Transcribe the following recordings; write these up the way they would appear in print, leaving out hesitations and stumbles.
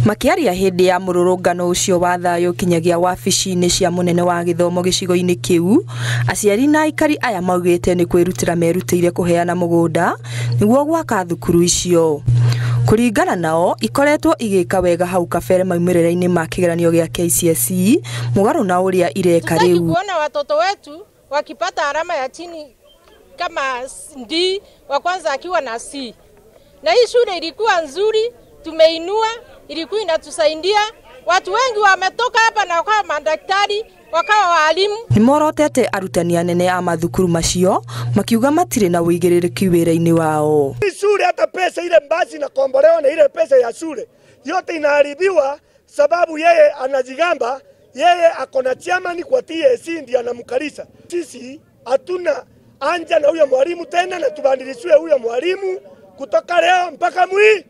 Makiaria hindi ya mururungano ucio wa thayo kinyagia wabici-ini cia munene wa githomo gicigo-ini kiu, aciari na aikari aya maugite ni kwirutira merutire kuheana mugunda niguo gwaka thukuru icio. Kuringana nao ikoretwo igika wega hau kabere maumirira-ini ma kigeranio gia KCSE mugaru na uria ireka riu. Tutaki kuona watoto wetu wakipata alama ya chini kama D, wa kwanza akiwa na C. Na hii shule ilikuwa nzuri, tumeinua, ilikuwa inatusaidia. Watu wengi wametoka hapa na wakawa madaktari, wakawa walimu. Nimorotete arutani anene a mathukuru macio makiuga matire na uigiririku wira-ini wao. Hii shule hata pesa ile mbasi na kombolewa na ile pesa ya shule yote inaharibiwa sababu yeye anajigamba yeye akona chairman kwa TSC ndiye anamkalisa. Sisi hatuna anja na huyo mwalimu tena na tubadilishwe huyo mwalimu kutoka leo mpaka mwi.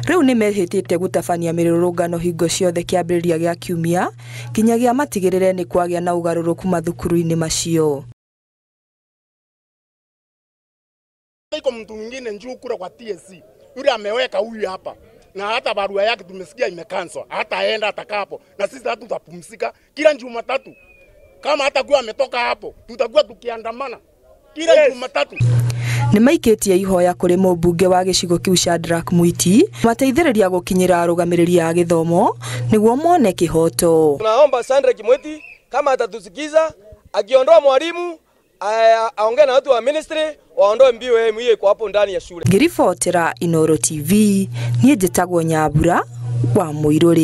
Riu ni mehitite gutabania mirurungano hingo ciothe kiambiriria gia kiumia kinyagia matigirire ni kwagia na ugaruruku mathukuru-ini macio. Iko mtu mwingine njoo kura kwa TSC yule ameweka huyu hapa na hata barua yake tumesikia imekanswa, hata aenda atakapo na sisi hatu tutapumzika kila Jumatatu. Kama hata kwa ametoka hapo tutakuwa tukiandamana kila Jumatatu. Ni maikitie ihoya kuri mubunge wa gicigo kiu Shadrack Mwiti mateithiriria gukinyira arugamiriri a githomo niguo mone kihoto. Tunaomba Shadrack Mwiti kama atatusikiza akiondoa mwalimu aongee na watu wa ministry waondoe mbio mwiye kwa hapo ndani ya shule. Ngiribotera Inooro TV, nie njitagwo Nyambura wa Muiruri.